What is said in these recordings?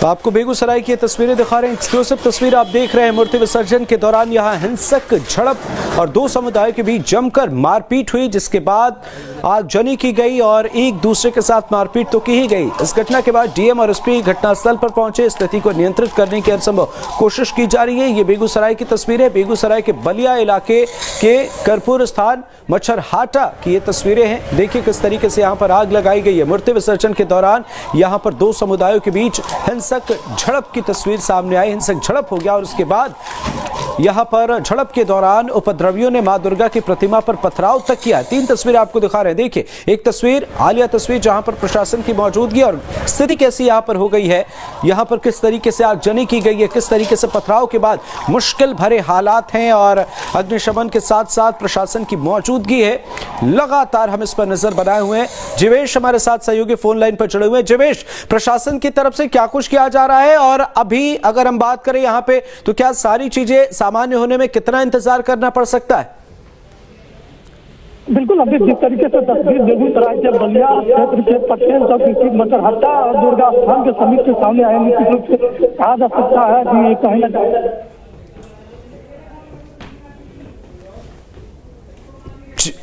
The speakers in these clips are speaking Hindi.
तो आपको बेगूसराय की तस्वीरें दिखा रहे हैं, एक्सक्लूसिव तस्वीर आप देख रहे हैं। मूर्ति विसर्जन के दौरान यहां हिंसक झड़प और दो समुदायों के बीच जमकर मारपीट हुई, जिसके बाद आगजनी की गई और एक दूसरे के साथ मारपीट तो की ही गई। इस घटना के बाद डीएम और एसपी घटनास्थल पर पहुंचे, स्थिति को नियंत्रित करने की हरसंभव कोशिश की जा रही है। ये बेगूसराय की तस्वीर है, बेगूसराय के बलिया इलाके के कर्पूर स्थान मच्छरहाटा की ये तस्वीरें हैं। देखिए किस तरीके से यहाँ पर आग लगाई गई है। मूर्ति विसर्जन के दौरान यहाँ पर दो समुदायों के बीच हिंसक झड़प की तस्वीर सामने आई। हिंसक झड़प हो गया और उसके बाद यहाँ पर झड़प के दौरान उपद्रवियों ने मां दुर्गा की प्रतिमा पर पथराव तक किया। तीन तस्वीरें आपको दिखा रहे हैं। देखिए एक तस्वीर, हालिया तस्वीर जहां पर प्रशासन की मौजूदगी और स्थिति कैसी यहां पर हो गई है, यहां पर किस तरीके से आगजनी की गई है, किस तरीके से पथराव के बाद मुश्किल भरे हालात हैं और अग्निशमन के साथ साथ प्रशासन की मौजूदगी है। लगातार हम इस पर नजर बनाए हुए हैं। जीवेश हमारे साथ सहयोगी फोन लाइन पर जुड़े हुए हैं। जीवेश, प्रशासन की तरफ से क्या कुछ किया जा रहा है और अभी अगर हम बात करें यहाँ पे तो क्या सारी चीजें सामान्य होने में कितना इंतजार करना पड़ सकता है? बिल्कुल, अभी जिस तरीके से तस्वीर बेगूसराय के बलिया क्षेत्र के पटेल चौक स्थित मच्छरहाटा और दुर्गा स्थान के समीप से सामने आए, निश्चित रूप से कहा जा सकता है कि कहीं न कहीं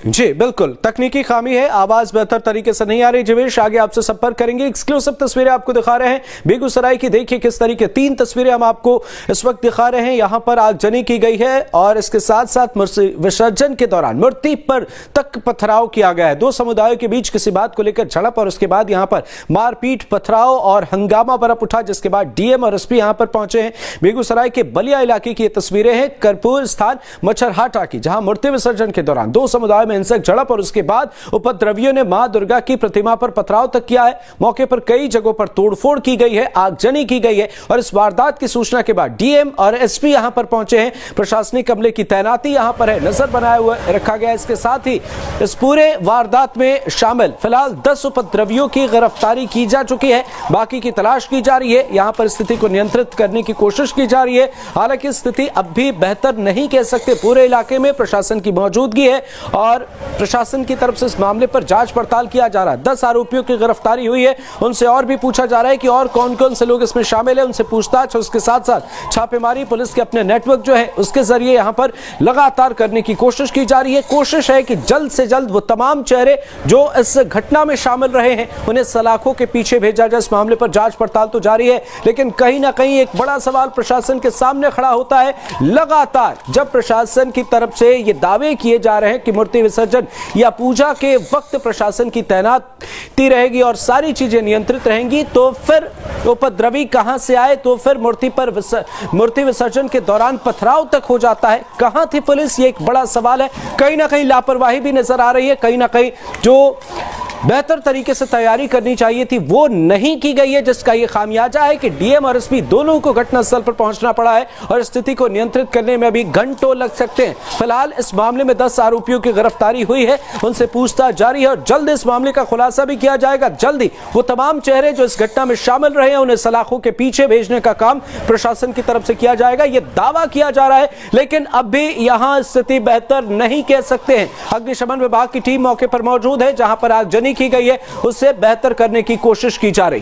जी बिल्कुल तकनीकी खामी है, आवाज बेहतर तरीके से नहीं आ रही। जीवेश, आगे आपसे संपर्क करेंगे। एक्सक्लूसिव तस्वीरें आपको दिखा रहे हैं बेगूसराय की। देखिए किस तरीके, तीन तस्वीरें हम आपको इस वक्त दिखा रहे हैं। यहां पर आगजनी की गई है और इसके साथ साथ विसर्जन के दौरान मूर्ति पर तक पथराव किया गया है। दो समुदायों के बीच किसी बात को लेकर झड़प और उसके बाद यहां पर मारपीट, पथराव और हंगामा बरप उठा, जिसके बाद डीएम और एसपी यहां पर पहुंचे हैं। बेगूसराय के बलिया इलाके की ये तस्वीरें हैं, कर्पूर स्थान मच्छरहाटा की, जहां मूर्ति विसर्जन के दौरान दो समुदाय में हिंसक झड़प और उसके बाद उपद्रवियों ने मां दुर्गा की प्रतिमा पर पथराव तक किया है। मौके पर कई जगहों पर तोड़फोड़ की गई है, आगजनी की गई है और इस वारदात की सूचना के बाद डीएम और एसपी यहां पर पहुंचे हैं। प्रशासनिक अमले की तैनाती यहां पर है, नजर बनाए हुए रखा गया है। इसके साथ ही इस पूरे वारदात में शामिल फिलहाल 10 उपद्रवियों की गिरफ्तारी की जा चुकी है, बाकी की तलाश की जा रही है। यहां पर स्थिति को नियंत्रित करने की कोशिश की जा रही है। हालांकि स्थिति अब भी बेहतर नहीं कह सकते, पूरे इलाके में प्रशासन की मौजूदगी है और प्रशासन की तरफ से इस मामले पर जांच पड़ताल किया जा रहा है। 10 आरोपियों की गिरफ्तारी हुई है, उनसे और भी पूछा जा रहा है कि और कौन कौन से लोग इसमें शामिल हैं, उनसे पूछताछ और उसके साथ साथ छापेमारी पुलिस के अपने नेटवर्क जो है उसके जरिए यहां पर लगातार करने की कोशिश की जा रही है। कोशिश है कि जल्द से जल्द वो तमाम चेहरे जो इस घटना में शामिल रहे हैं उन्हें सलाखों के पीछे भेजा जाए। इस मामले पर जांच पड़ताल तो जारी है, लेकिन कहीं ना कहीं एक बड़ा सवाल प्रशासन के सामने खड़ा होता है। लगातार जब प्रशासन की तरफ से ये दावे किए जा रहे हैं कि मूर्ति विसर्जन या पूजा के वक्त प्रशासन की तैनाती रहेगी और सारी चीजें नियंत्रित रहेंगी, तो फिर उपद्रवी कहां से आए, तो फिर मूर्ति विसर्जन के दौरान पथराव तक हो जाता है। कहां थी पुलिस, ये एक बड़ा सवाल है। कहीं ना कहीं लापरवाही भी नजर आ रही है, कहीं ना कहीं जो बेहतर तरीके से तैयारी करनी चाहिए थी वो नहीं की गई है, जिसका ये खामियाजा है कि डीएम और एसपी दोनों को घटनास्थल पर पहुंचना पड़ा है और स्थिति को नियंत्रित करने में अभी घंटों लग सकते हैं। फिलहाल इस मामले में 10 आरोपियों की गिरफ्तारी हुई है, उनसे पूछताछ जारी है और जल्द इस मामले का खुलासा भी किया जाएगा। जल्दी वो तमाम चेहरे जो इस घटना में शामिल रहे हैं उन्हें सलाखों के पीछे भेजने का काम प्रशासन की तरफ से किया जाएगा, ये दावा किया जा रहा है। लेकिन अब भी यहां स्थिति बेहतर नहीं कह सकते हैं। अग्निशमन विभाग की टीम मौके पर मौजूद है, जहां पर आगजनी की गई है उससे बेहतर करने की कोशिश की जा रही।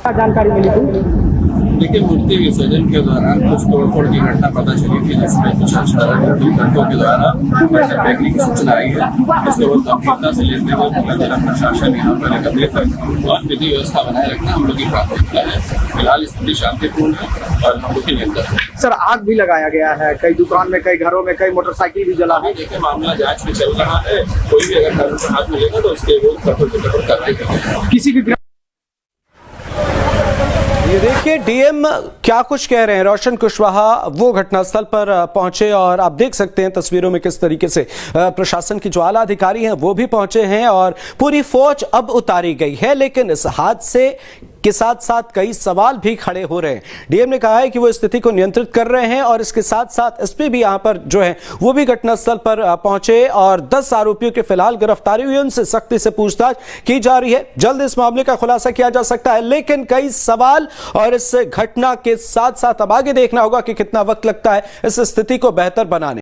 जानकारी मिली थी। देखिए, मूर्ति विसर्जन के दौरान कुछ तोड़फोड़ की घटना पता चली थी, जिसमें कुछ घंटों के द्वारा फेंकने की सूचना आई है। इसको बहुत गंभीरता से लेते हुए पूरा जिला प्रशासन यहाँ पर एकत्रित है और विधि व्यवस्था बनाए रखना हम लोग की प्राथमिकता है। फिलहाल स्थिति शांतिपूर्ण है और हम लोग की नियंत्रण है। सर, आग भी लगाया गया है, कई दुकान में, कई घरों में, कई मोटरसाइकिल भी जला है। देखिए, मामला जांच में चल रहा है, कोई भी अगर कानून पर हाथ मिलेगा तो उसके विरुद्ध कठोर से कठोर कार्रवाई करेंगे। किसी भी ये देखिए डीएम क्या कुछ कह रहे हैं। रोशन कुशवाहा वो घटनास्थल पर पहुंचे और आप देख सकते हैं तस्वीरों में किस तरीके से प्रशासन की जो आला अधिकारी हैं वो भी पहुंचे हैं और पूरी फौज अब उतारी गई है। लेकिन इस हादसे के साथ साथ कई सवाल भी खड़े हो रहे हैं। डीएम ने कहा है कि वो स्थिति को नियंत्रित कर रहे हैं और इसके साथ साथ एसपी भी यहां पर जो है वो भी घटनास्थल पर पहुंचे और 10 आरोपियों के फिलहाल गिरफ्तारी हुई, उनसे सख्ती से पूछताछ की जा रही है। जल्द इस मामले का खुलासा किया जा सकता है, लेकिन कई सवाल और इस घटना के साथ साथ अब आगे देखना होगा कि कितना वक्त लगता है इस स्थिति को बेहतर बनाने।